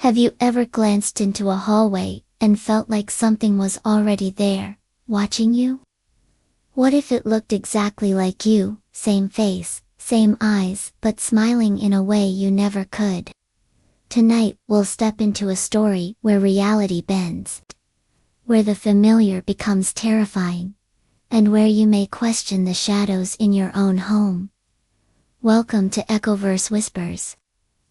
Have you ever glanced into a hallway and felt like something was already there, watching you? What if it looked exactly like you, same face, same eyes, but smiling in a way you never could? Tonight we'll step into a story where reality bends, where the familiar becomes terrifying, and where you may question the shadows in your own home. Welcome to EchoVerse Whispers.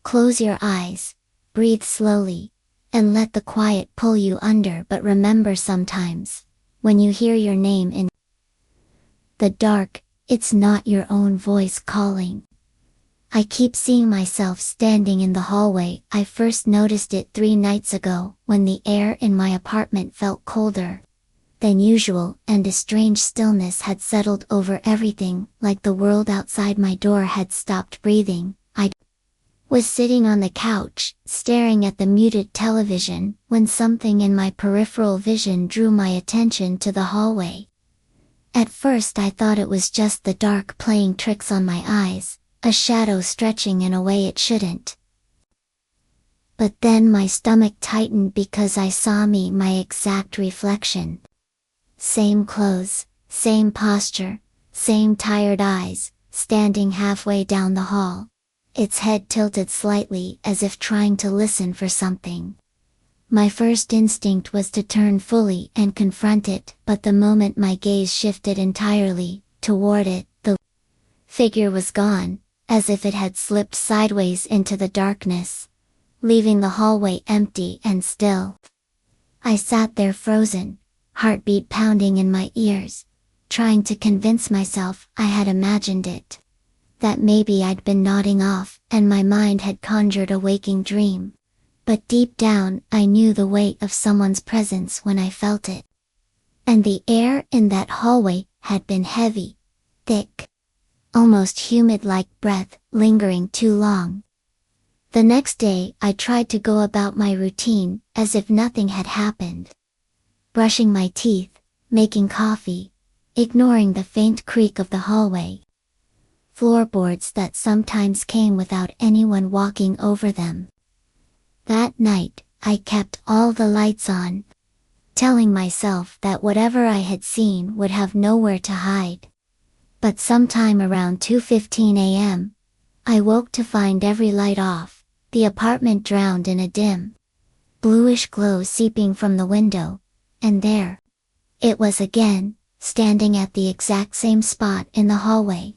Close your eyes, breathe slowly, and let the quiet pull you under. But remember, sometimes, when you hear your name in the dark, it's not your own voice calling. I keep seeing myself standing in the hallway. I first noticed it 3 nights ago, when the air in my apartment felt colder than usual, and a strange stillness had settled over everything, like the world outside my door had stopped breathing. I was sitting on the couch, staring at the muted television, when something in my peripheral vision drew my attention to the hallway. At first I thought it was just the dark playing tricks on my eyes, a shadow stretching in a way it shouldn't. But then my stomach tightened because I saw my exact reflection. Same clothes, same posture, same tired eyes, standing halfway down the hall. Its head tilted slightly as if trying to listen for something. My first instinct was to turn fully and confront it, but the moment my gaze shifted entirely toward it, the figure was gone, as if it had slipped sideways into the darkness, leaving the hallway empty and still. I sat there frozen, heartbeat pounding in my ears, trying to convince myself I had imagined it. That maybe I'd been nodding off, and my mind had conjured a waking dream. But deep down, I knew the weight of someone's presence when I felt it. And the air in that hallway had been heavy, thick, almost humid, like breath lingering too long. The next day, I tried to go about my routine, as if nothing had happened. Brushing my teeth, making coffee, ignoring the faint creak of the hallway floorboards that sometimes came without anyone walking over them. That night, I kept all the lights on, telling myself that whatever I had seen would have nowhere to hide. But sometime around 2:15 a.m., I woke to find every light off, the apartment drowned in a dim, bluish glow seeping from the window, and there it was again, standing at the exact same spot in the hallway.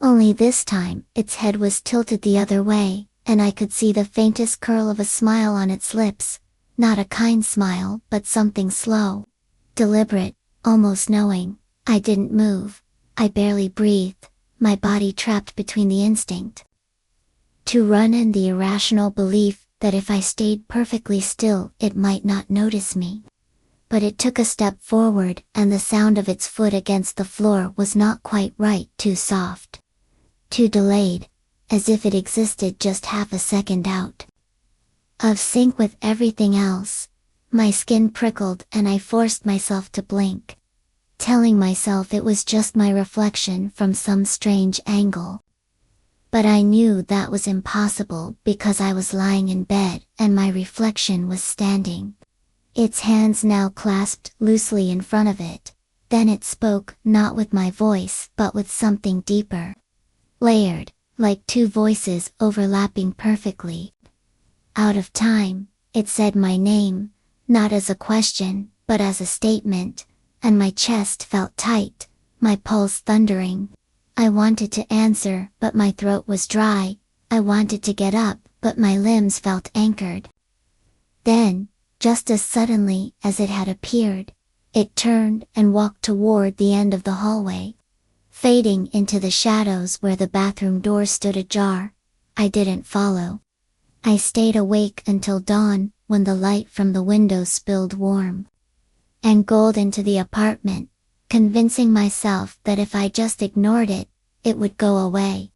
Only this time, its head was tilted the other way, and I could see the faintest curl of a smile on its lips, not a kind smile, but something slow, deliberate, almost knowing. I didn't move, I barely breathed, my body trapped between the instinct to run and the irrational belief that if I stayed perfectly still, it might not notice me. But it took a step forward, and the sound of its foot against the floor was not quite right, too soft, too delayed, as if it existed just half a second out of sync with everything else. My skin prickled and I forced myself to blink, telling myself it was just my reflection from some strange angle. But I knew that was impossible because I was lying in bed and my reflection was standing, its hands now clasped loosely in front of it. Then it spoke, not with my voice but with something deeper, layered, like 2 voices overlapping perfectly. Out of time, it said my name, not as a question, but as a statement, and my chest felt tight, my pulse thundering. I wanted to answer, but my throat was dry. I wanted to get up, but my limbs felt anchored. Then, just as suddenly as it had appeared, it turned and walked toward the end of the hallway, fading into the shadows where the bathroom door stood ajar. I didn't follow. I stayed awake until dawn, when the light from the window spilled warm and gold into the apartment, convincing myself that if I just ignored it, it would go away.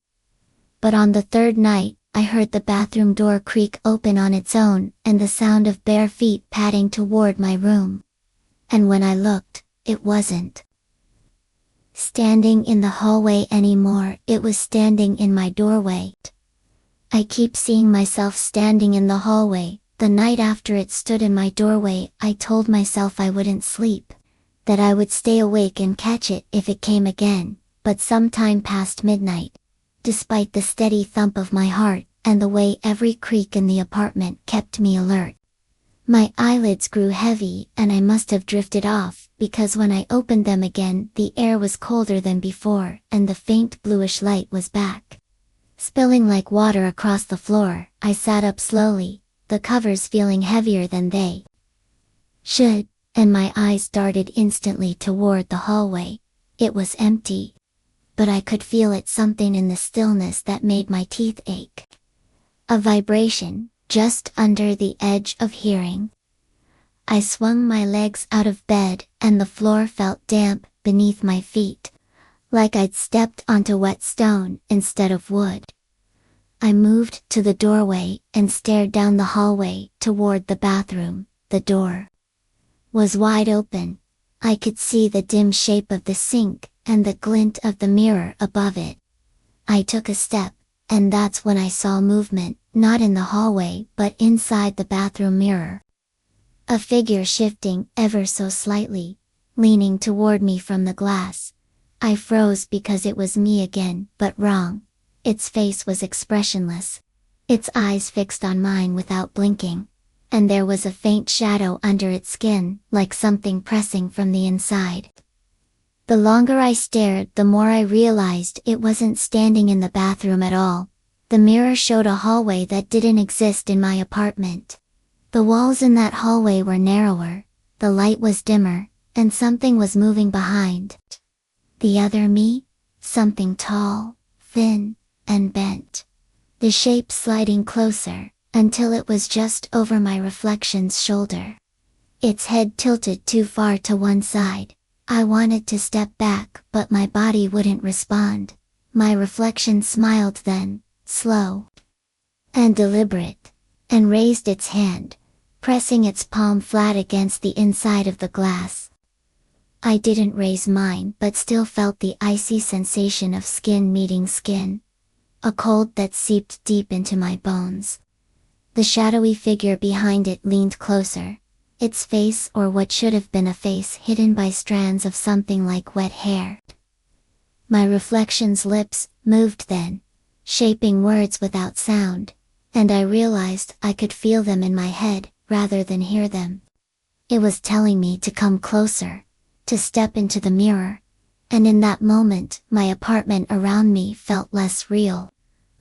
But on the 3rd night, I heard the bathroom door creak open on its own and the sound of bare feet padding toward my room. And when I looked, it wasn't standing in the hallway anymore, it was standing in my doorway. I keep seeing myself standing in the hallway, The night after it stood in my doorway, I told myself I wouldn't sleep, that I would stay awake and catch it if it came again, but sometime past midnight, despite the steady thump of my heart and the way every creak in the apartment kept me alert, my eyelids grew heavy and I must have drifted off, because when I opened them again, the air was colder than before and the faint bluish light was back. Spilling like water across the floor, I sat up slowly, the covers feeling heavier than they should, and my eyes darted instantly toward the hallway. It was empty, but I could feel it, something in the stillness that made my teeth ache. A vibration, just under the edge of hearing. I swung my legs out of bed, and the floor felt damp beneath my feet, like I'd stepped onto wet stone instead of wood. I moved to the doorway and stared down the hallway toward the bathroom. The door was wide open. I could see the dim shape of the sink and the glint of the mirror above it. I took a step, and that's when I saw movement, not in the hallway but inside the bathroom mirror. A figure shifting ever so slightly, leaning toward me from the glass. I froze because it was me again, but wrong. Its face was expressionless, its eyes fixed on mine without blinking, and there was a faint shadow under its skin, like something pressing from the inside. The longer I stared, the more I realized it wasn't standing in the bathroom at all. The mirror showed a hallway that didn't exist in my apartment. The walls in that hallway were narrower, the light was dimmer, and something was moving behind the other me, something tall, thin, and bent. The shape sliding closer, until it was just over my reflection's shoulder. Its head tilted too far to one side. I wanted to step back, but my body wouldn't respond. My reflection smiled then, slow and deliberate, and raised its hand, pressing its palm flat against the inside of the glass. I didn't raise mine but still felt the icy sensation of skin meeting skin, a cold that seeped deep into my bones. The shadowy figure behind it leaned closer, its face, or what should have been a face, hidden by strands of something like wet hair. My reflection's lips moved then, shaping words without sound, and I realized I could feel them in my head, rather than hear them. It was telling me to come closer, to step into the mirror, and in that moment, my apartment around me felt less real,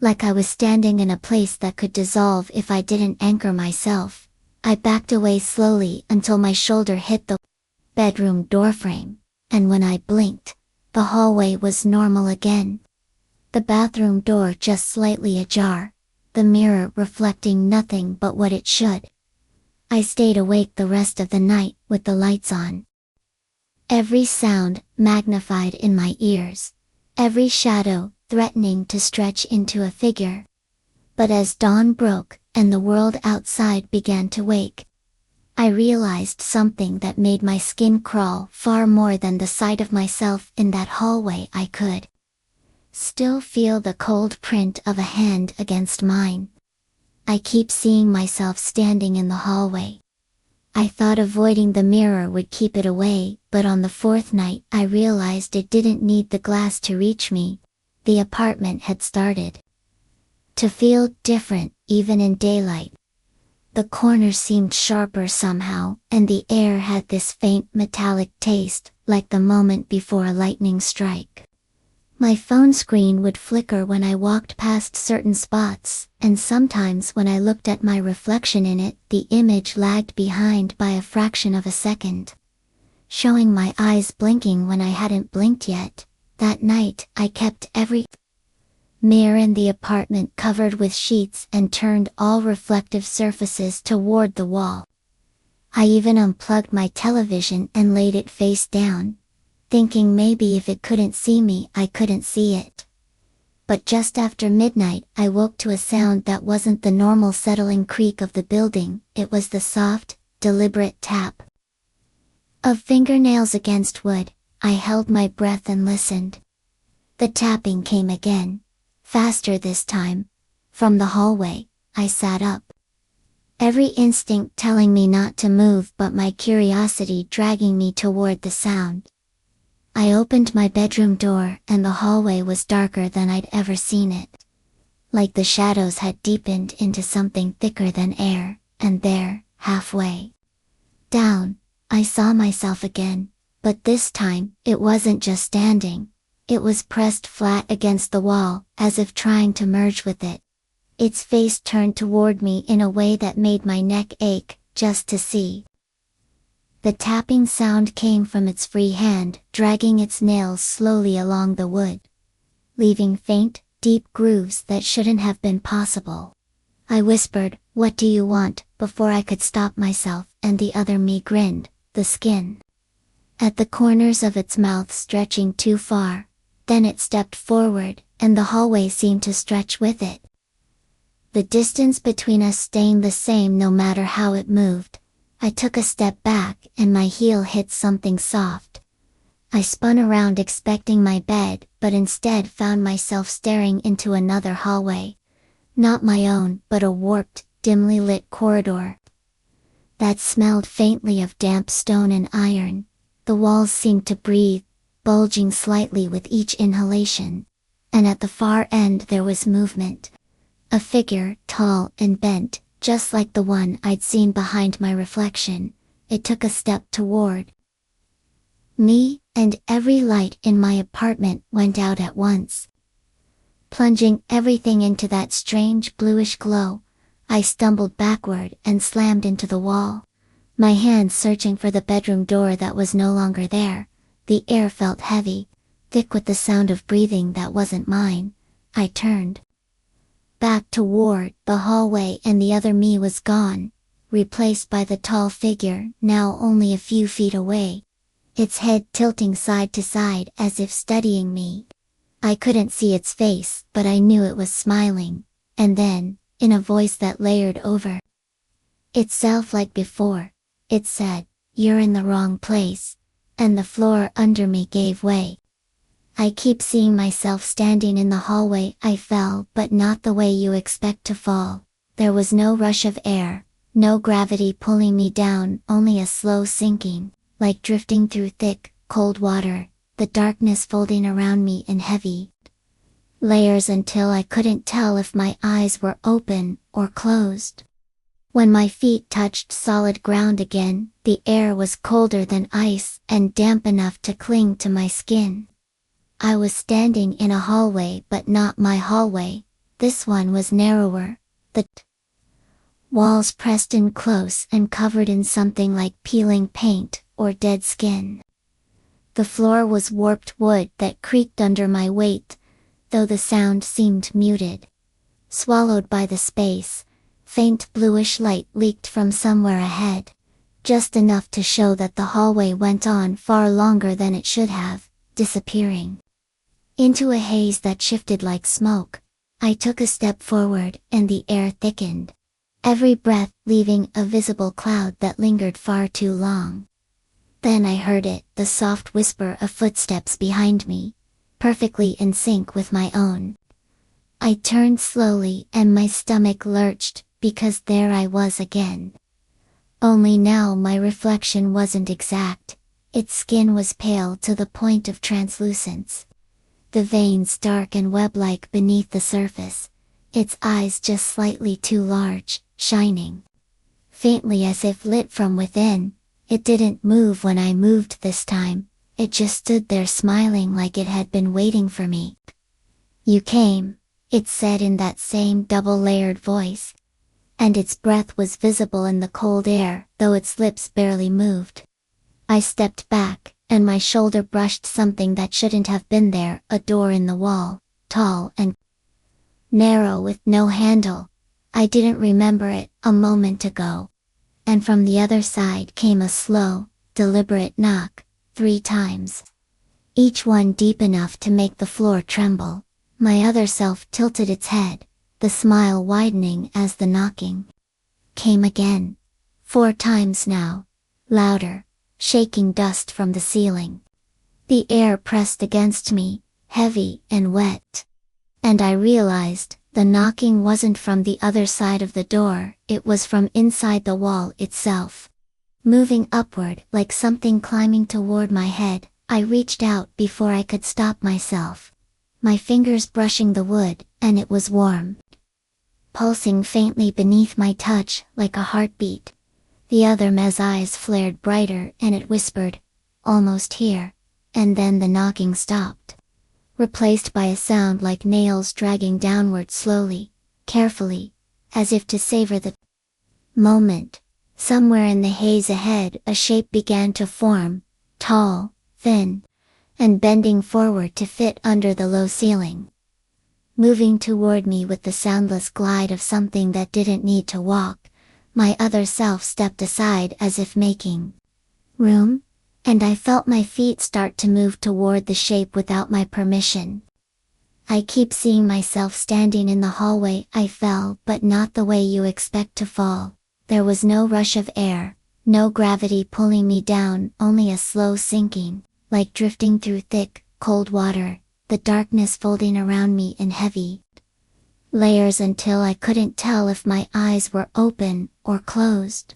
like I was standing in a place that could dissolve if I didn't anchor myself. I backed away slowly until my shoulder hit the bedroom doorframe, and when I blinked, the hallway was normal again. The bathroom door just slightly ajar, the mirror reflecting nothing but what it should. I stayed awake the rest of the night with the lights on. Every sound magnified in my ears, every shadow threatening to stretch into a figure. But as dawn broke, and the world outside began to wake, I realized something that made my skin crawl far more than the sight of myself in that hallway. I could still feel the cold print of a hand against mine. I keep seeing myself standing in the hallway. I thought avoiding the mirror would keep it away, but on the fourth night I realized it didn't need the glass to reach me. The apartment had started to feel different, even in daylight. The corners seemed sharper somehow, and the air had this faint metallic taste, like the moment before a lightning strike. My phone screen would flicker when I walked past certain spots, and sometimes when I looked at my reflection in it, the image lagged behind by a fraction of a second, showing my eyes blinking when I hadn't blinked yet. That night, I kept every mirror in the apartment covered with sheets and turned all reflective surfaces toward the wall. I even unplugged my television and laid it face down, thinking maybe if it couldn't see me, I couldn't see it. But just after midnight, I woke to a sound that wasn't the normal settling creak of the building. It was the soft, deliberate tap of fingernails against wood. I held my breath and listened. The tapping came again, faster this time. From the hallway, I sat up. every instinct telling me not to move but my curiosity dragging me toward the sound. I opened my bedroom door and the hallway was darker than I'd ever seen it. Like the shadows had deepened into something thicker than air, and there, halfway down, I saw myself again, but this time, it wasn't just standing. It was pressed flat against the wall, as if trying to merge with it. Its face turned toward me in a way that made my neck ache, just to see. The tapping sound came from its free hand, dragging its nails slowly along the wood, leaving faint, deep grooves that shouldn't have been possible. I whispered, "What do you want?" before I could stop myself, and the other me grinned, the skin at the corners of its mouth stretching too far. Then it stepped forward, and the hallway seemed to stretch with it. The distance between us staying the same no matter how it moved. I took a step back, and my heel hit something soft. I spun around expecting my bed, but instead found myself staring into another hallway. Not my own, but a warped, dimly lit corridor that smelled faintly of damp stone and iron. The walls seemed to breathe, bulging slightly with each inhalation. And at the far end there was movement. A figure, tall and bent, just like the one I'd seen behind my reflection. It took a step toward me, and every light in my apartment went out at once, plunging everything into that strange bluish glow. I stumbled backward and slammed into the wall, my hands searching for the bedroom door that was no longer there. The air felt heavy, thick with the sound of breathing that wasn't mine. I turned back toward the hallway and the other me was gone, replaced by the tall figure, now only a few feet away, its head tilting side to side as if studying me. I couldn't see its face, but I knew it was smiling, and then, in a voice that layered over itself like before, it said, "You're in the wrong place," and the floor under me gave way. I keep seeing myself standing in the hallway. I fell, but not the way you expect to fall. There was no rush of air, no gravity pulling me down, only a slow sinking, like drifting through thick, cold water, the darkness folding around me in heavy layers until I couldn't tell if my eyes were open or closed. When my feet touched solid ground again, the air was colder than ice and damp enough to cling to my skin. I was standing in a hallway, but not my hallway. This one was narrower, the walls pressed in close and covered in something like peeling paint or dead skin. The floor was warped wood that creaked under my weight, though the sound seemed muted, swallowed by the space. Faint bluish light leaked from somewhere ahead, just enough to show that the hallway went on far longer than it should have, disappearing into a haze that shifted like smoke. I took a step forward, and the air thickened, every breath leaving a visible cloud that lingered far too long. Then I heard it, the soft whisper of footsteps behind me, perfectly in sync with my own. I turned slowly and my stomach lurched, because there I was again. Only now my reflection wasn't exact. Its skin was pale to the point of translucence, the veins dark and web-like beneath the surface, its eyes just slightly too large, shining faintly as if lit from within. It didn't move when I moved this time, it just stood there smiling like it had been waiting for me. "You came," it said in that same double-layered voice, and its breath was visible in the cold air, though its lips barely moved. I stepped back, and my shoulder brushed something that shouldn't have been there, a door in the wall, tall and narrow with no handle. I didn't remember it a moment ago. And from the other side came a slow, deliberate knock, 3 times. Each one deep enough to make the floor tremble. My other self tilted its head, the smile widening as the knocking came again. 4 times now, louder, shaking dust from the ceiling. The air pressed against me, heavy and wet. And I realized, The knocking wasn't from the other side of the door, it was from inside the wall itself. Moving upward like something climbing toward my head, I reached out before I could stop myself. My fingers brushing the wood, and it was warm, pulsing faintly beneath my touch like a heartbeat. The other mez's eyes flared brighter and it whispered, "Almost here," and then the knocking stopped, replaced by a sound like nails dragging downward slowly, carefully, as if to savor the moment. Somewhere in the haze ahead a shape began to form, tall, thin, and bending forward to fit under the low ceiling. Moving toward me with the soundless glide of something that didn't need to walk, my other self stepped aside as if making room, and I felt my feet start to move toward the shape without my permission. I keep seeing myself standing in the hallway. I fell, but not the way you expect to fall. There was no rush of air, no gravity pulling me down, only a slow sinking, like drifting through thick, cold water, the darkness folding around me in heavy layers until I couldn't tell if my eyes were open or closed.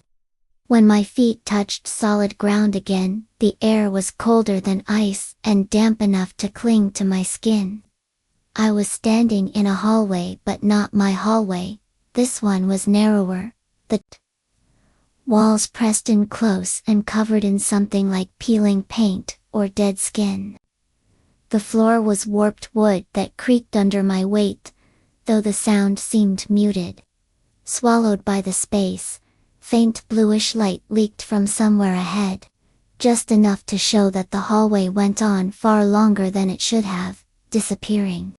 When my feet touched solid ground again, the air was colder than ice and damp enough to cling to my skin. I was standing in a hallway, but not my hallway. This one was narrower, the walls pressed in close and covered in something like peeling paint or dead skin. The floor was warped wood that creaked under my weight, though the sound seemed muted, swallowed by the space. Faint bluish light leaked from somewhere ahead, just enough to show that the hallway went on far longer than it should have, disappearing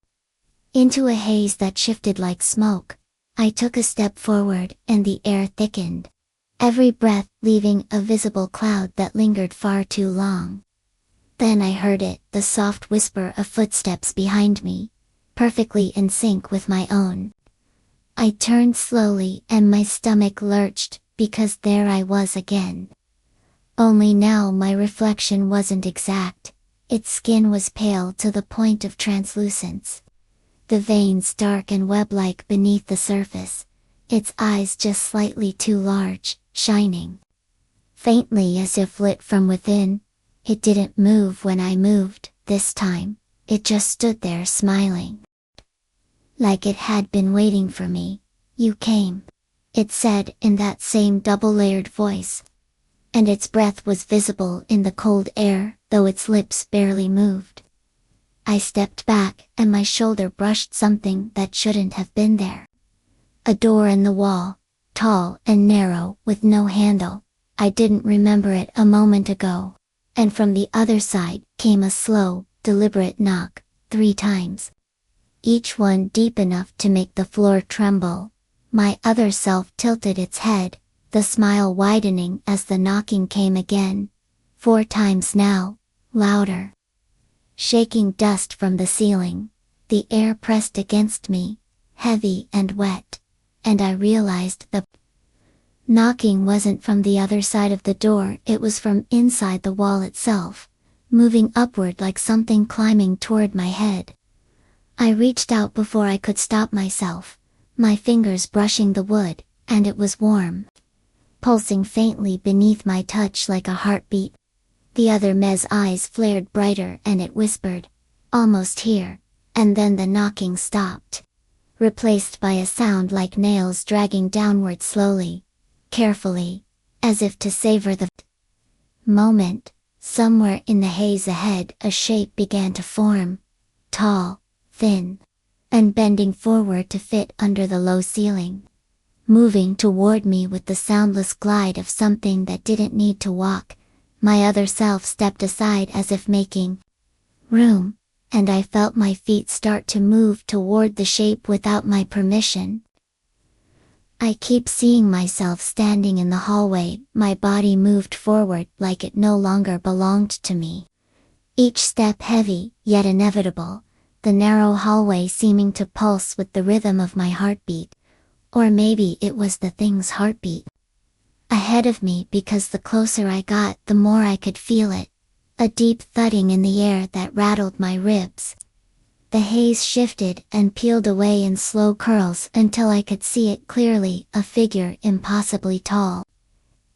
into a haze that shifted like smoke. I took a step forward and the air thickened, every breath leaving a visible cloud that lingered far too long. Then I heard it, the soft whisper of footsteps behind me, perfectly in sync with my own. I turned slowly and my stomach lurched, because there I was again. Only now my reflection wasn't exact. Its skin was pale to the point of translucence, the veins dark and web-like beneath the surface, its eyes just slightly too large, shining faintly as if lit from within. It didn't move when I moved, this time. It just stood there smiling, like it had been waiting for me. "You came," it said in that same double-layered voice, and its breath was visible in the cold air, though its lips barely moved. I stepped back and my shoulder brushed something that shouldn't have been there. A door in the wall, tall and narrow with no handle. I didn't remember it a moment ago. And from the other side came a slow, deliberate knock, 3 times. Each one deep enough to make the floor tremble. My other self tilted its head, the smile widening as the knocking came again. 4 times now, louder. Shaking dust from the ceiling, the air pressed against me, heavy and wet, and I realized the knocking wasn't from the other side of the door, it was from inside the wall itself, moving upward like something climbing toward my head. I reached out before I could stop myself, my fingers brushing the wood, and it was warm, pulsing faintly beneath my touch like a heartbeat. The other mez's eyes flared brighter and it whispered, "Almost here," and then the knocking stopped, replaced by a sound like nails dragging downward slowly, carefully, as if to savor the moment. Somewhere in the haze ahead a shape began to form, tall, thin, and bending forward to fit under the low ceiling. Moving toward me with the soundless glide of something that didn't need to walk, my other self stepped aside as if making room, and I felt my feet start to move toward the shape without my permission. I keep seeing myself standing in the hallway, my body moved forward like it no longer belonged to me. Each step heavy, yet inevitable, the narrow hallway seeming to pulse with the rhythm of my heartbeat. Or maybe it was the thing's heartbeat ahead of me, because the closer I got the more I could feel it, a deep thudding in the air that rattled my ribs. The haze shifted and peeled away in slow curls until I could see it clearly, a figure impossibly tall.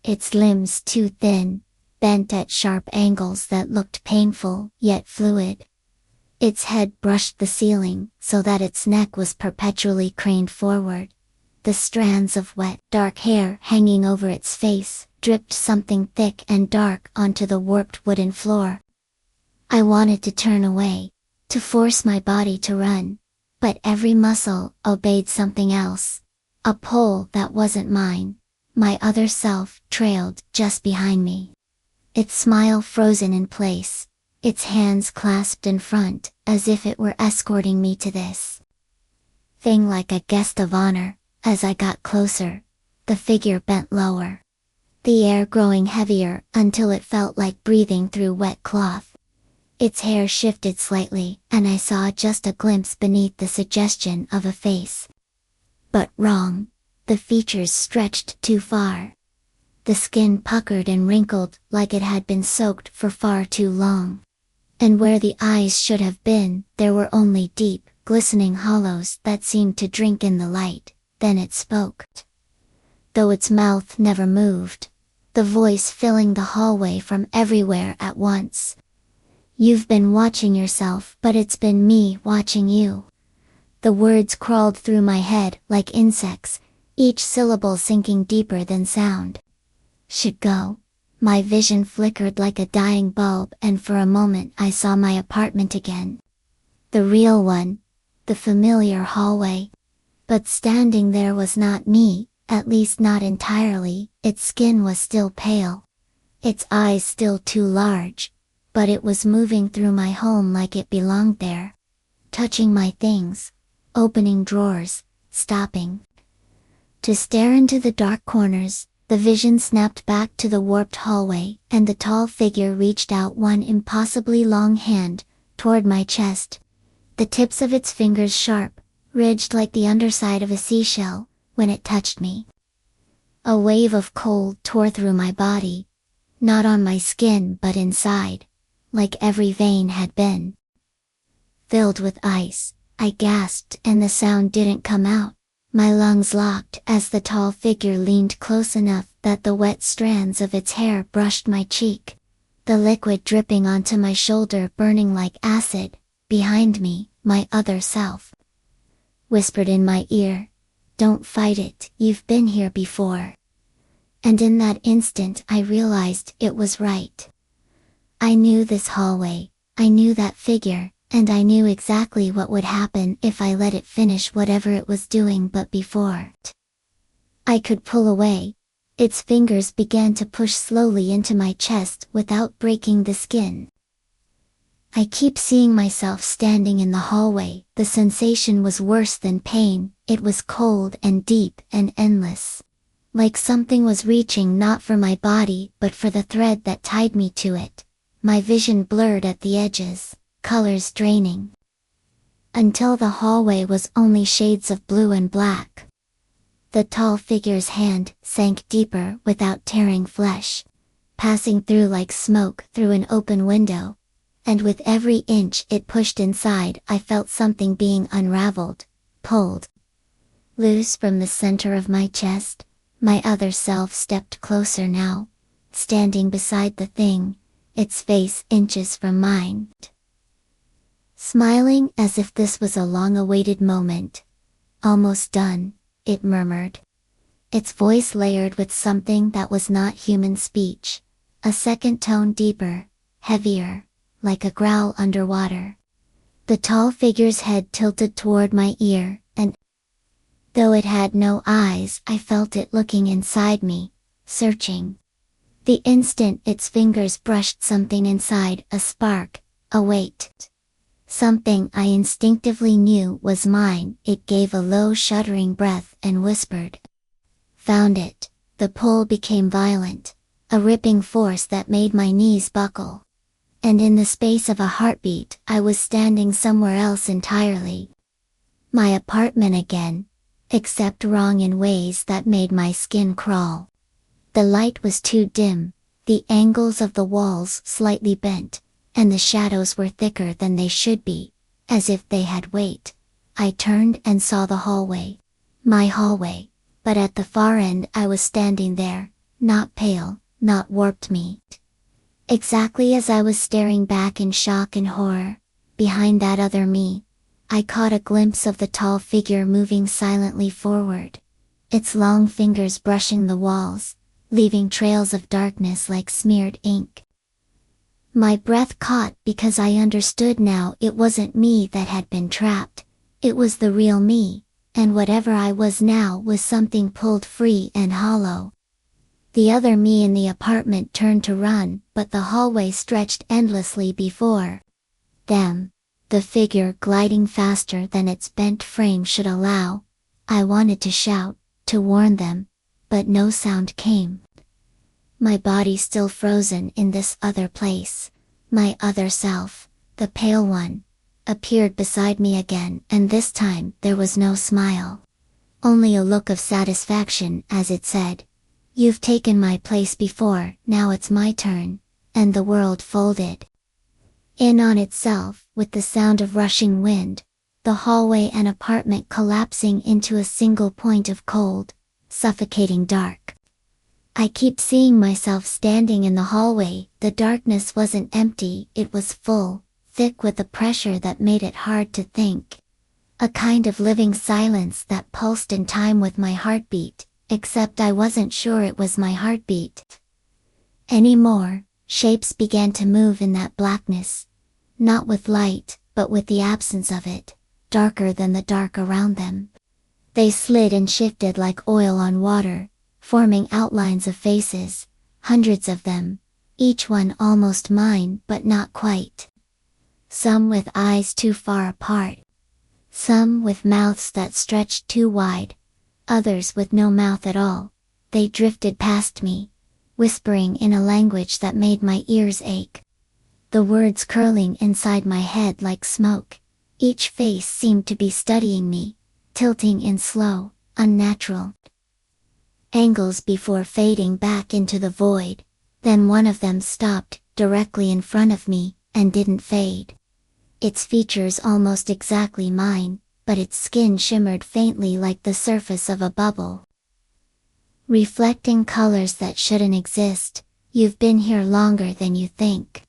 Its limbs too thin, bent at sharp angles that looked painful, yet fluid. Its head brushed the ceiling, so that its neck was perpetually craned forward. The strands of wet, dark hair hanging over its face dripped something thick and dark onto the warped wooden floor. I wanted to turn away, to force my body to run, but every muscle obeyed something else. A pull that wasn't mine. My other self trailed just behind me. Its smile frozen in place, its hands clasped in front, as if it were escorting me to this thing like a guest of honor. As I got closer, the figure bent lower, the air growing heavier until it felt like breathing through wet cloth. Its hair shifted slightly, and I saw just a glimpse beneath the suggestion of a face. But wrong. The features stretched too far. The skin puckered and wrinkled like it had been soaked for far too long. And where the eyes should have been, there were only deep, glistening hollows that seemed to drink in the light. Then it spoke. Though its mouth never moved, the voice filling the hallway from everywhere at once. You've been watching yourself, but it's been me watching you. The words crawled through my head like insects, each syllable sinking deeper than sound. Should go. My vision flickered like a dying bulb, and for a moment I saw my apartment again. The real one. The familiar hallway. But standing there was not me, at least not entirely. Its skin was still pale. Its eyes still too large. But it was moving through my home like it belonged there. Touching my things. Opening drawers. Stopping to stare into the dark corners. The vision snapped back to the warped hallway, and the tall figure reached out one impossibly long hand, toward my chest. The tips of its fingers sharp, ridged like the underside of a seashell, when it touched me. A wave of cold tore through my body. Not on my skin but inside, like every vein had been filled with ice. I gasped and the sound didn't come out. My lungs locked as the tall figure leaned close enough that the wet strands of its hair brushed my cheek. The liquid dripping onto my shoulder burning like acid. Behind me, my other self whispered in my ear, "Don't fight it, you've been here before." And in that instant I realized it was right. I knew this hallway, I knew that figure, and I knew exactly what would happen if I let it finish whatever it was doing. But before I could pull away, its fingers began to push slowly into my chest without breaking the skin. I keep seeing myself standing in the hallway. The sensation was worse than pain. It was cold and deep and endless. Like something was reaching not for my body but for the thread that tied me to it. My vision blurred at the edges, colors draining, until the hallway was only shades of blue and black. The tall figure's hand sank deeper without tearing flesh, passing through like smoke through an open window. And with every inch it pushed inside, I felt something being unraveled, pulled loose from the center of my chest. My other self stepped closer now, standing beside the thing, its face inches from mine. Smiling as if this was a long-awaited moment. "Almost done," it murmured. Its voice layered with something that was not human speech, a second tone deeper, heavier, like a growl underwater. The tall figure's head tilted toward my ear, and though it had no eyes, I felt it looking inside me, searching. The instant its fingers brushed something inside, a spark, a weight. Something I instinctively knew was mine. It gave a low shuddering breath and whispered, "Found it." The pull became violent, a ripping force that made my knees buckle. And in the space of a heartbeat, I was standing somewhere else entirely. My apartment again, except wrong in ways that made my skin crawl. The light was too dim, the angles of the walls slightly bent, and the shadows were thicker than they should be. as if they had weight. I turned and saw the hallway. My hallway. But at the far end I was standing there, not pale, not warped meat. Exactly as I was staring back in shock and horror, behind that other me, I caught a glimpse of the tall figure moving silently forward, its long fingers brushing the walls, leaving trails of darkness like smeared ink. My breath caught because I understood now it wasn't me that had been trapped, it was the real me, and whatever I was now was something pulled free and hollow. The other me in the apartment turned to run, but the hallway stretched endlessly before them, the figure gliding faster than its bent frame should allow. I wanted to shout, to warn them, but no sound came. My body still frozen in this other place. My other self, the pale one, appeared beside me again, and this time there was no smile. Only a look of satisfaction as it said, "You've taken my place before, now it's my turn," and the world folded in on itself, with the sound of rushing wind, the hallway and apartment collapsing into a single point of cold, suffocating dark. I keep seeing myself standing in the hallway. The darkness wasn't empty, it was full, thick with a pressure that made it hard to think. A kind of living silence that pulsed in time with my heartbeat, except I wasn't sure it was my heartbeat anymore. Shapes began to move in that blackness, not with light, but with the absence of it, darker than the dark around them. They slid and shifted like oil on water, forming outlines of faces, hundreds of them, each one almost mine but not quite. Some with eyes too far apart. Some with mouths that stretched too wide. Others with no mouth at all. They drifted past me, whispering in a language that made my ears ache. The words curling inside my head like smoke. Each face seemed to be studying me, tilting in slow, unnatural angles before fading back into the void. Then one of them stopped, directly in front of me, and didn't fade. Its features almost exactly mine, but its skin shimmered faintly like the surface of a bubble, reflecting colors that shouldn't exist. "You've been here longer than you think,"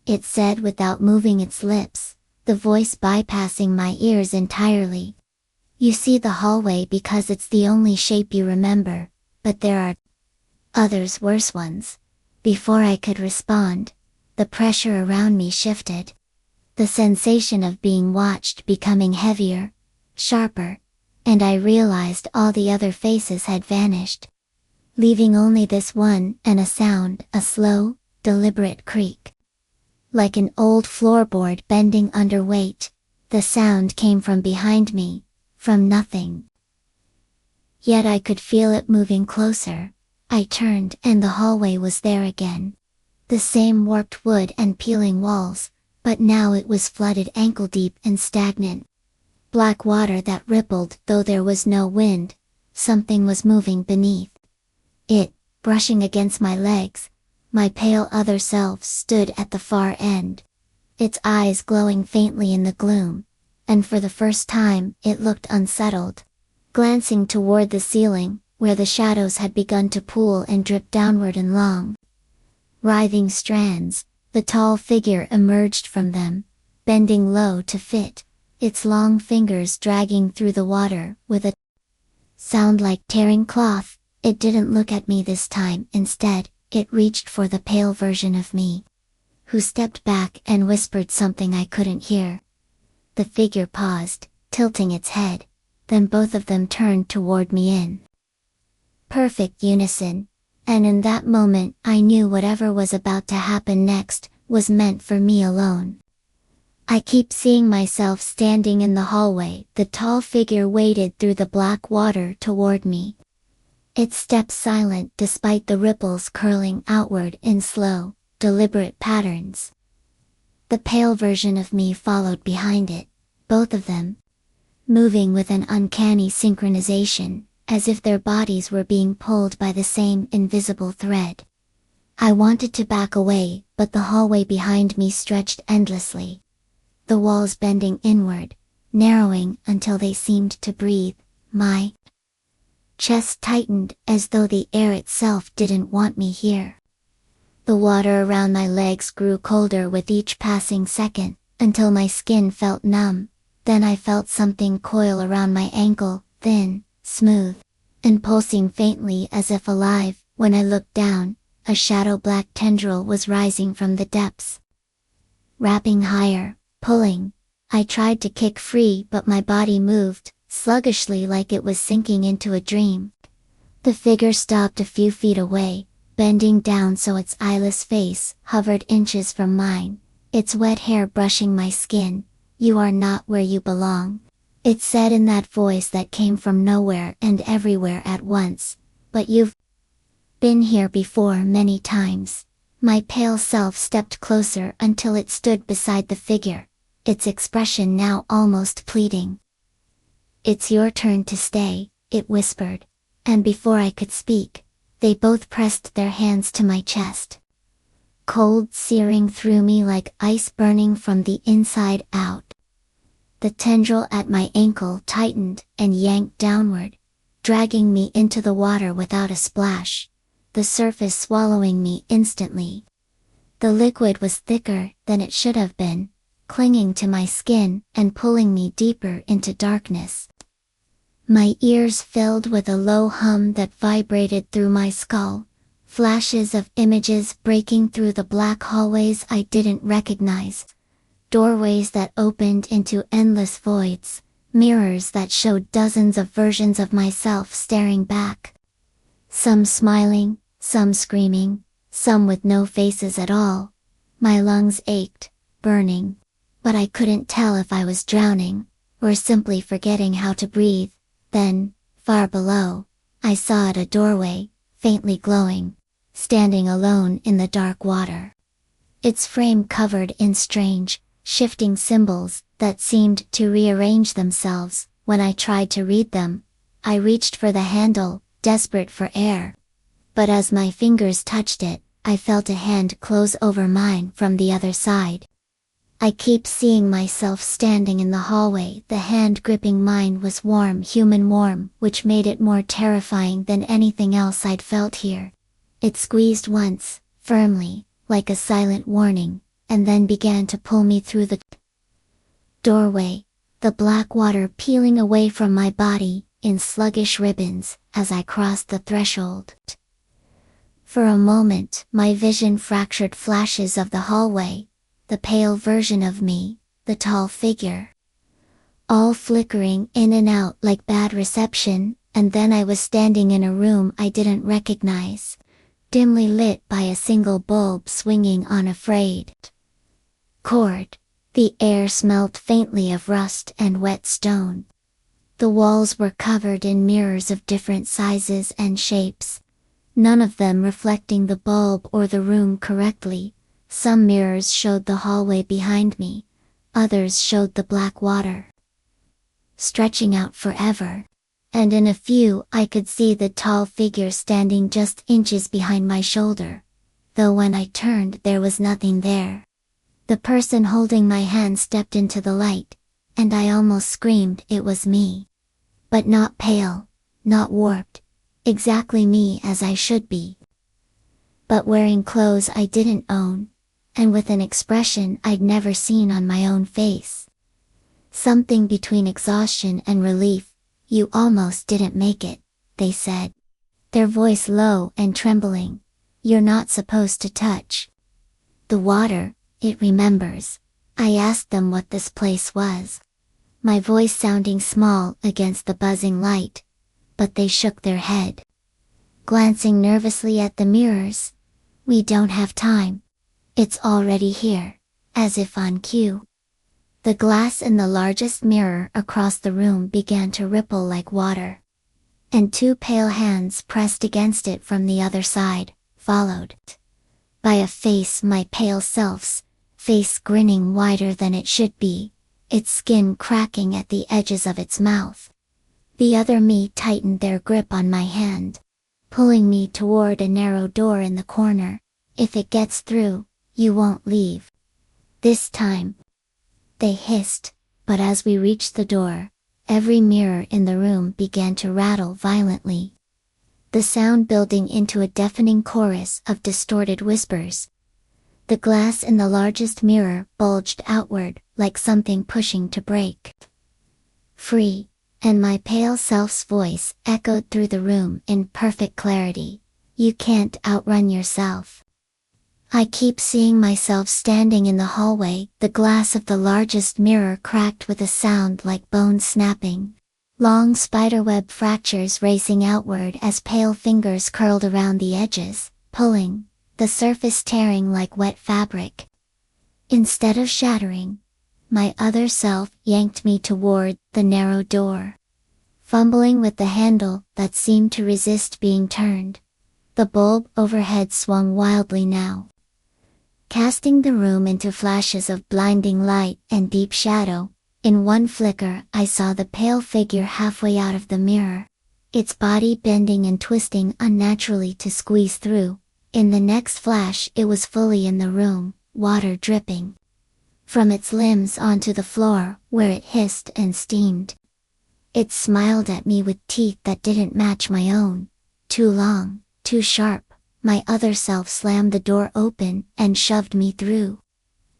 it said without moving its lips, the voice bypassing my ears entirely. "You see the hallway because it's the only shape you remember, but there are others, worse ones." Before I could respond, the pressure around me shifted. The sensation of being watched becoming heavier, sharper, and I realized all the other faces had vanished, leaving only this one, and a sound, a slow, deliberate creak. Like an old floorboard bending under weight, the sound came from behind me, from nothing. Yet I could feel it moving closer. I turned and the hallway was there again. The same warped wood and peeling walls, but now it was flooded ankle-deep and stagnant. Black water that rippled though there was no wind. Something was moving beneath it, brushing against my legs. My pale other self stood at the far end, its eyes glowing faintly in the gloom, and for the first time it looked unsettled. Glancing toward the ceiling, where the shadows had begun to pool and drip downward in long, writhing strands, the tall figure emerged from them, bending low to fit, its long fingers dragging through the water with a sound like tearing cloth. It didn't look at me this time. Instead, it reached for the pale version of me, who stepped back and whispered something I couldn't hear. The figure paused, tilting its head, then both of them turned toward me in perfect unison, and in that moment I knew whatever was about to happen next was meant for me alone. I keep seeing myself standing in the hallway. The tall figure waded through the black water toward me, its steps silent despite the ripples curling outward in slow, deliberate patterns. The pale version of me followed behind it, both of them moving with an uncanny synchronization, as if their bodies were being pulled by the same invisible thread. I wanted to back away, but the hallway behind me stretched endlessly. the walls bending inward, narrowing until they seemed to breathe. My chest tightened as though the air itself didn't want me here. The water around my legs grew colder with each passing second, until my skin felt numb. Then I felt something coil around my ankle, thin, smooth, and pulsing faintly as if alive. When I looked down, a shadow-black tendril was rising from the depths. Wrapping higher, pulling. I tried to kick free, but my body moved, sluggishly, like it was sinking into a dream. The figure stopped a few feet away, bending down so its eyeless face hovered inches from mine, its wet hair brushing my skin. "You are not where you belong," it said in that voice that came from nowhere and everywhere at once. "But you've been here before many times." My pale self stepped closer until it stood beside the figure, its expression now almost pleading. "It's your turn to stay," it whispered, and before I could speak, they both pressed their hands to my chest. Cold searing through me like ice burning from the inside out. The tendril at my ankle tightened and yanked downward, dragging me into the water without a splash, the surface swallowing me instantly. The liquid was thicker than it should have been, clinging to my skin and pulling me deeper into darkness. My ears filled with a low hum that vibrated through my skull, flashes of images breaking through the black hallways I didn't recognize. Doorways that opened into endless voids, mirrors that showed dozens of versions of myself staring back. Some smiling, some screaming, some with no faces at all. My lungs ached, burning, but I couldn't tell if I was drowning, or simply forgetting how to breathe. Then, far below, I saw a doorway, faintly glowing, standing alone in the dark water. Its frame covered in strange, shifting symbols that seemed to rearrange themselves. When I tried to read them, I reached for the handle, desperate for air. But as my fingers touched it, I felt a hand close over mine from the other side. I keep seeing myself standing in the hallway. The hand gripping mine was warm, human warm, which made it more terrifying than anything else I'd felt here. It squeezed once, firmly, like a silent warning, and then began to pull me through the doorway, the black water peeling away from my body in sluggish ribbons as I crossed the threshold. For a moment, my vision fractured flashes of the hallway, the pale version of me, the tall figure, all flickering in and out like bad reception, and then I was standing in a room I didn't recognize, dimly lit by a single bulb swinging on a frayed cord. The air smelled faintly of rust and wet stone. The walls were covered in mirrors of different sizes and shapes, none of them reflecting the bulb or the room correctly. Some mirrors showed the hallway behind me, others showed the black water, stretching out forever, and in a few I could see the tall figure standing just inches behind my shoulder, though when I turned there was nothing there. The person holding my hand stepped into the light, and I almost screamed. It was me. But not pale, not warped, exactly me as I should be. But wearing clothes I didn't own, and with an expression I'd never seen on my own face. Something between exhaustion and relief. "You almost didn't make it," they said, their voice low and trembling. "You're not supposed to touch the water, it remembers." I asked them what this place was, my voice sounding small against the buzzing light, but they shook their head, glancing nervously at the mirrors. "We don't have time. It's already here," as if on cue. The glass in the largest mirror across the room began to ripple like water, and two pale hands pressed against it from the other side, followed by a face, my pale self's face, grinning wider than it should be, its skin cracking at the edges of its mouth. The other me tightened their grip on my hand, pulling me toward a narrow door in the corner. "If it gets through, you won't leave this time," they hissed, but as we reached the door, every mirror in the room began to rattle violently. The sound building into a deafening chorus of distorted whispers. The glass in the largest mirror bulged outward, like something pushing to break free, and my pale self's voice echoed through the room in perfect clarity. You can't outrun yourself. I keep seeing myself standing in the hallway, the glass of the largest mirror cracked with a sound like bones snapping. Long spiderweb fractures racing outward as pale fingers curled around the edges, pulling, the surface tearing like wet fabric. Instead of shattering, my other self yanked me toward the narrow door. Fumbling with the handle that seemed to resist being turned, the bulb overhead swung wildly now, casting the room into flashes of blinding light and deep shadow. In one flicker, I saw the pale figure halfway out of the mirror, its body bending and twisting unnaturally to squeeze through. In the next flash, it was fully in the room, water dripping from its limbs onto the floor, where it hissed and steamed. It smiled at me with teeth that didn't match my own. Too long, too sharp. My other self slammed the door open and shoved me through,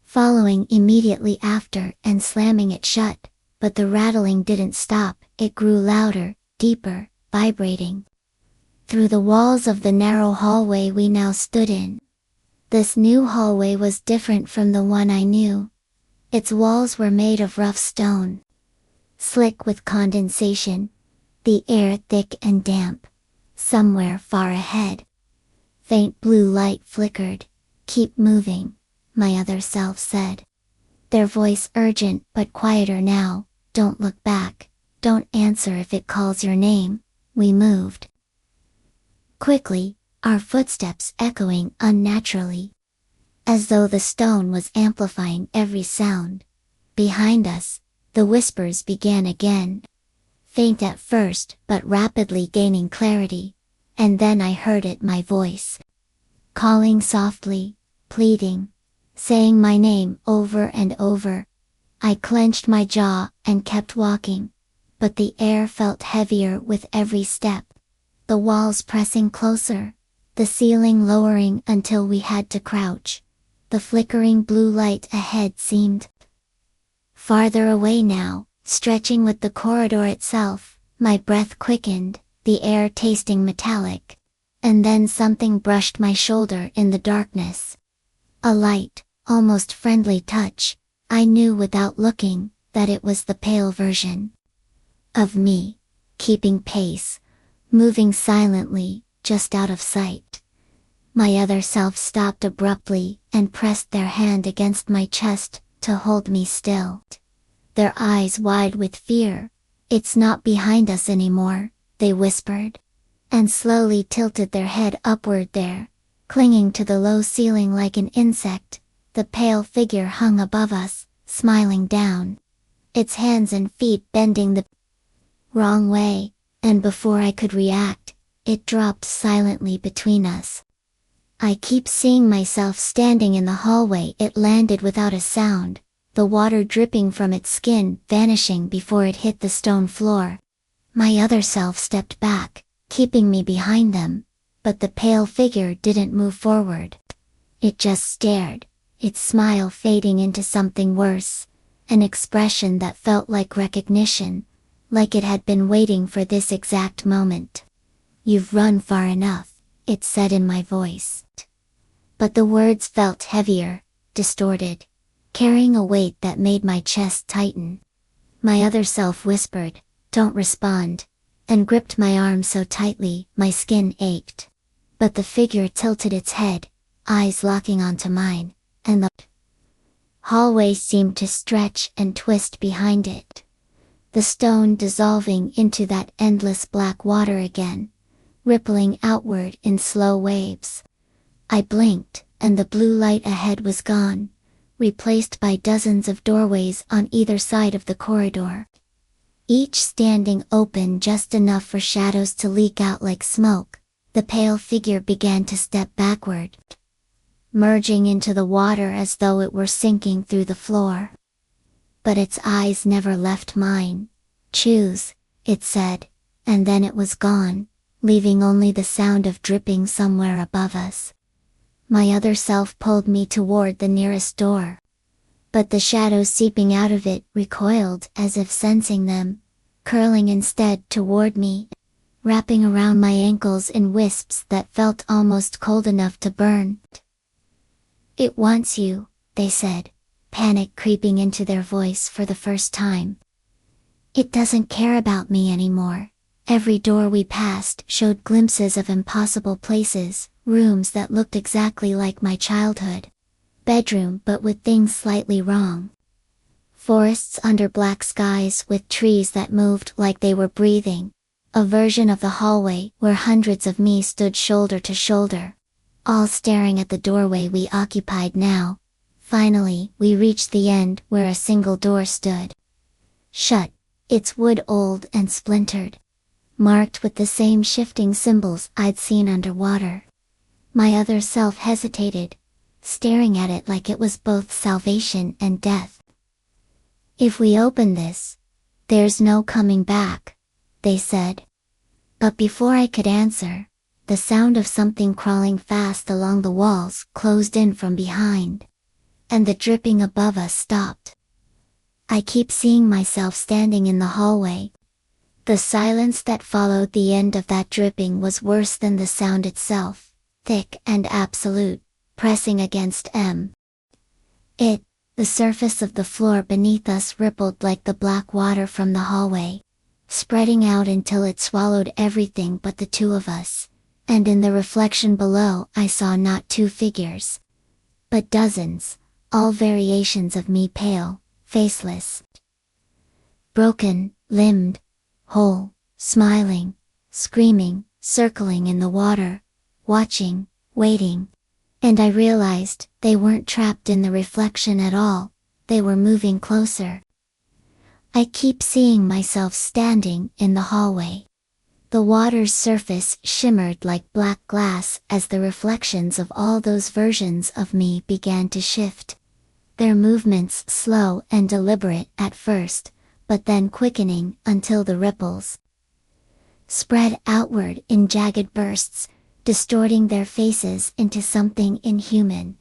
following immediately after and slamming it shut, but the rattling didn't stop. It grew louder, deeper, vibrating through the walls of the narrow hallway we now stood in. This new hallway was different from the one I knew. Its walls were made of rough stone, slick with condensation, the air thick and damp. Somewhere far ahead, faint blue light flickered. Keep moving, my other self said, their voice urgent but quieter now. Don't look back, don't answer if it calls your name. We moved quickly, our footsteps echoing unnaturally, as though the stone was amplifying every sound. Behind us, the whispers began again, faint at first but rapidly gaining clarity, and then I heard it, my voice, calling softly, pleading, saying my name over and over. I clenched my jaw and kept walking, but the air felt heavier with every step, the walls pressing closer, the ceiling lowering until we had to crouch. The flickering blue light ahead seemed farther away now, stretching with the corridor itself. My breath quickened, the air tasting metallic, and then something brushed my shoulder in the darkness. A light, almost friendly touch. I knew without looking that it was the pale version of me, keeping pace, moving silently, just out of sight. My other self stopped abruptly and pressed their hand against my chest to hold me still, their eyes wide with fear. It's not behind us anymore, they whispered, and slowly tilted their head upward there, clinging to the low ceiling like an insect. The pale figure hung above us, smiling down, its hands and feet bending the wrong way, and before I could react, it dropped silently between us. I keep seeing myself standing in the hallway. It landed without a sound, the water dripping from its skin vanishing before it hit the stone floor. My other self stepped back, keeping me behind them, but the pale figure didn't move forward. It just stared, its smile fading into something worse, an expression that felt like recognition, like it had been waiting for this exact moment. You've run far enough, it said in my voice. But the words felt heavier, distorted, carrying a weight that made my chest tighten. My other self whispered, "Don't respond," and gripped my arm so tightly my skin ached. But the figure tilted its head, eyes locking onto mine, and the hallway seemed to stretch and twist behind it, the stone dissolving into that endless black water again, rippling outward in slow waves. I blinked, and the blue light ahead was gone, replaced by dozens of doorways on either side of the corridor, each standing open just enough for shadows to leak out like smoke. The pale figure began to step backward, merging into the water as though it were sinking through the floor. but its eyes never left mine. "Choose," it said, and then it was gone, leaving only the sound of dripping somewhere above us. My other self pulled me toward the nearest door. But the shadows seeping out of it recoiled as if sensing them, curling instead toward me, wrapping around my ankles in wisps that felt almost cold enough to burn. "It wants you," they said, panic creeping into their voice for the first time. "It doesn't care about me anymore." Every door we passed showed glimpses of impossible places, rooms that looked exactly like my childhood. Bedroom but with things slightly wrong. Forests under black skies with trees that moved like they were breathing. A version of the hallway where hundreds of me stood shoulder to shoulder, all staring at the doorway we occupied now. Finally, we reached the end where a single door stood. Shut, its wood old and splintered, marked with the same shifting symbols I'd seen underwater. My other self hesitated, staring at it like it was both salvation and death. "If we open this, there's no coming back," they said. But before I could answer, the sound of something crawling fast along the walls closed in from behind, and the dripping above us stopped. I keep seeing myself standing in the hallway. The silence that followed the end of that dripping was worse than the sound itself, thick and absolute, pressing against the surface of the floor beneath us rippled like the black water from the hallway, spreading out until it swallowed everything but the two of us, and in the reflection below I saw not two figures, but dozens, all variations of me, pale, faceless, broken, limbed, whole, smiling, screaming, circling in the water, watching, waiting. And I realized they weren't trapped in the reflection at all, they were moving closer. I keep seeing myself standing in the hallway. The water's surface shimmered like black glass as the reflections of all those versions of me began to shift. Their movements slow and deliberate at first, but then quickening until the ripples spread outward in jagged bursts, distorting their faces into something inhuman.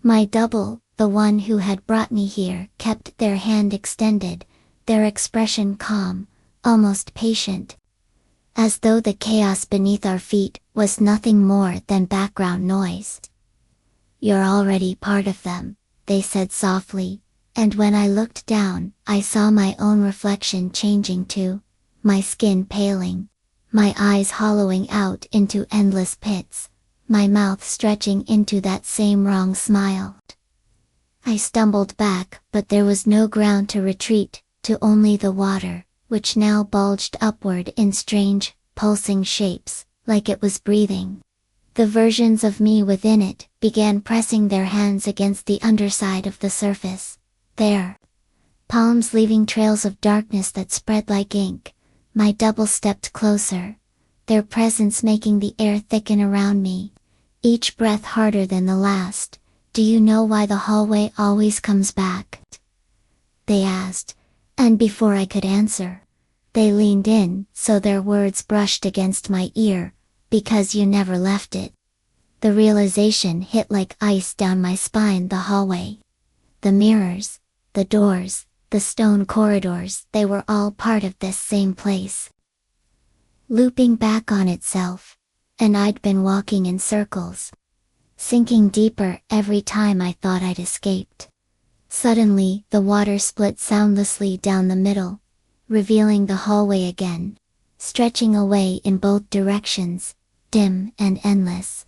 My double, the one who had brought me here, kept their hand extended, their expression calm, almost patient, as though the chaos beneath our feet was nothing more than background noise. "You're already part of them," they said softly, and when I looked down, I saw my own reflection changing too, my skin paling, my eyes hollowing out into endless pits, my mouth stretching into that same wrong smile. I stumbled back, but there was no ground to retreat, to only the water, which now bulged upward in strange, pulsing shapes, like it was breathing. The versions of me within it began pressing their hands against the underside of the surface, their palms leaving trails of darkness that spread like ink. My double stepped closer, their presence making the air thicken around me, each breath harder than the last. "Do you know why the hallway always comes back?" they asked, and before I could answer, they leaned in so their words brushed against my ear. "Because you never left it." The realization hit like ice down my spine. The hallway, the mirrors, the doors, the stone corridors, they were all part of this same place, looping back on itself, and I'd been walking in circles, sinking deeper every time I thought I'd escaped. Suddenly, the water split soundlessly down the middle, revealing the hallway again, stretching away in both directions, dim and endless.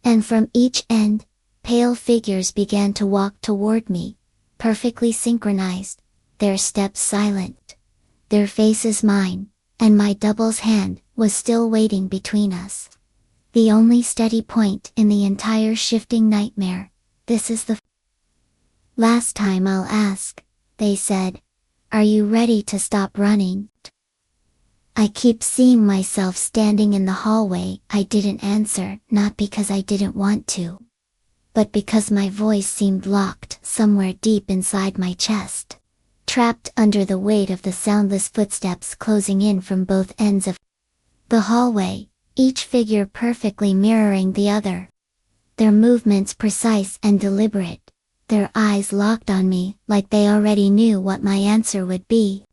And from each end, pale figures began to walk toward me, perfectly synchronized, their steps silent, their faces mine, and my double's hand was still waiting between us. The only steady point in the entire shifting nightmare. "This is the last time I'll ask," they said. "Are you ready to stop running?" I keep seeing myself standing in the hallway. I didn't answer, not because I didn't want to, but because my voice seemed locked somewhere deep inside my chest, trapped under the weight of the soundless footsteps closing in from both ends of the hallway, each figure perfectly mirroring the other. Their movements precise and deliberate, their eyes locked on me like they already knew what my answer would be.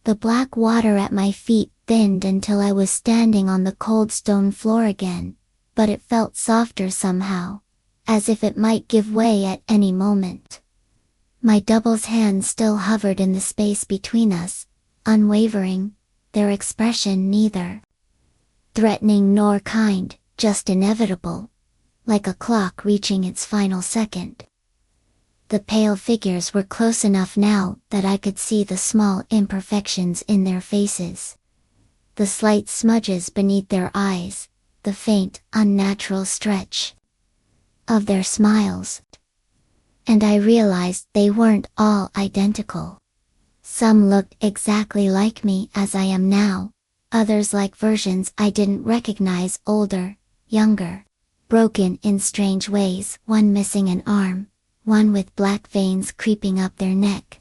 The black water at my feet thinned until I was standing on the cold stone floor again, but it felt softer somehow, as if it might give way at any moment. My double's hands still hovered in the space between us, unwavering, their expression neither threatening nor kind, just inevitable, like a clock reaching its final second. The pale figures were close enough now that I could see the small imperfections in their faces, the slight smudges beneath their eyes, the faint, unnatural stretch of their smiles. And I realized they weren't all identical. Some looked exactly like me as I am now, others like versions I didn't recognize, older, younger, broken in strange ways, one missing an arm, one with black veins creeping up their neck,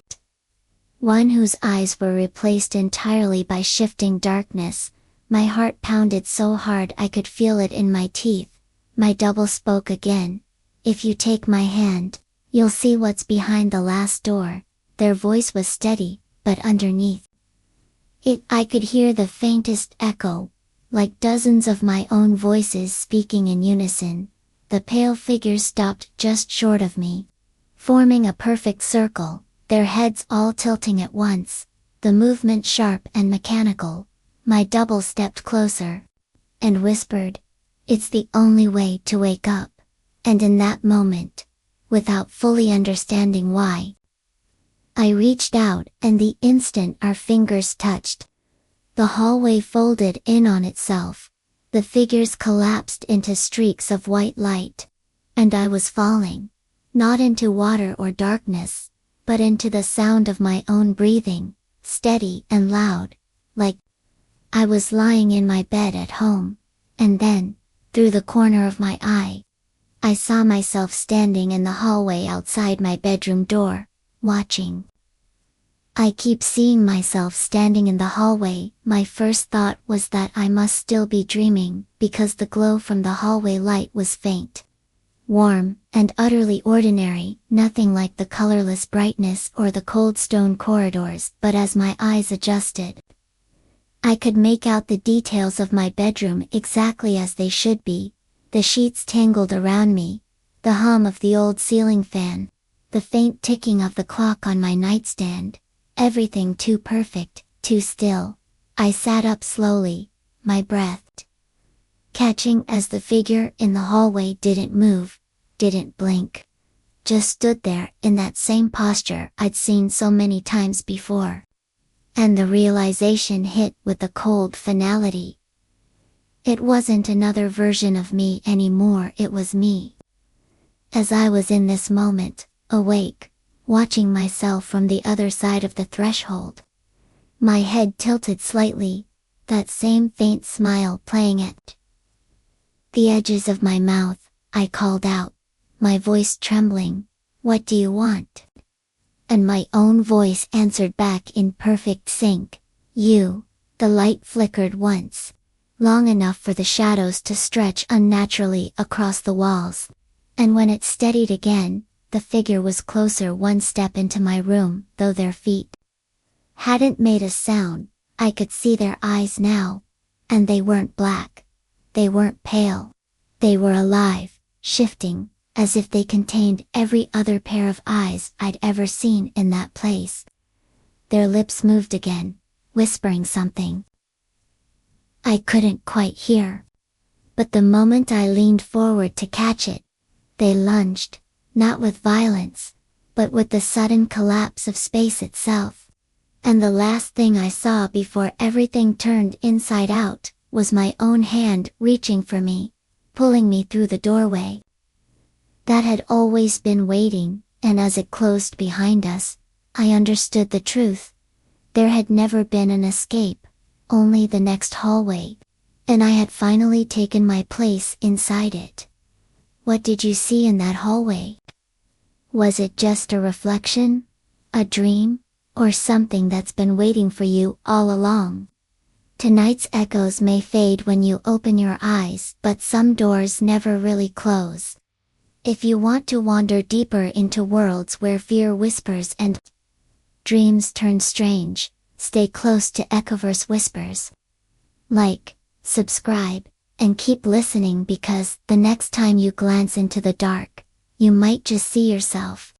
one whose eyes were replaced entirely by shifting darkness. My heart pounded so hard I could feel it in my teeth. My double spoke again. "If you take my hand, you'll see what's behind the last door." Their voice was steady, but underneath it I could hear the faintest echo, like dozens of my own voices speaking in unison. The pale figures stopped just short of me, forming a perfect circle, their heads all tilting at once, the movement sharp and mechanical. My double stepped closer and whispered, "It's the only way to wake up." And in that moment, without fully understanding why, I reached out, and the instant our fingers touched, the hallway folded in on itself, the figures collapsed into streaks of white light, and I was falling, not into water or darkness, but into the sound of my own breathing, steady and loud, like I was lying in my bed at home. And then, through the corner of my eye, I saw myself standing in the hallway outside my bedroom door, watching. I keep seeing myself standing in the hallway. My first thought was that I must still be dreaming, because the glow from the hallway light was faint, warm, and utterly ordinary, nothing like the colorless brightness or the cold stone corridors. But as my eyes adjusted, I could make out the details of my bedroom exactly as they should be, the sheets tangled around me, the hum of the old ceiling fan, the faint ticking of the clock on my nightstand, everything too perfect, too still. I sat up slowly, my breath catching as the figure in the hallway didn't move, didn't blink, just stood there in that same posture I'd seen so many times before. And the realization hit with a cold finality. It wasn't another version of me anymore, it was me. As I was in this moment, awake, watching myself from the other side of the threshold, my head tilted slightly, that same faint smile playing at the edges of my mouth, I called out, my voice trembling, "What do you want?" And my own voice answered back in perfect sync, "You." The light flickered once, long enough for the shadows to stretch unnaturally across the walls, and when it steadied again, the figure was closer, one step into my room. Though their feet hadn't made a sound, I could see their eyes now, and they weren't black, they weren't pale, they were alive, shifting, as if they contained every other pair of eyes I'd ever seen in that place. Their lips moved again, whispering something I couldn't quite hear. But the moment I leaned forward to catch it, they lunged, not with violence, but with the sudden collapse of space itself. And the last thing I saw before everything turned inside out, was my own hand reaching for me, pulling me through the doorway that had always been waiting. And as it closed behind us, I understood the truth. There had never been an escape, only the next hallway, and I had finally taken my place inside it. What did you see in that hallway? Was it just a reflection? A dream? Or something that's been waiting for you all along? Tonight's echoes may fade when you open your eyes, but some doors never really close. If you want to wander deeper into worlds where fear whispers and dreams turn strange, stay close to EchoVerse Whispers. Like, subscribe, and keep listening, because the next time you glance into the dark, you might just see yourself.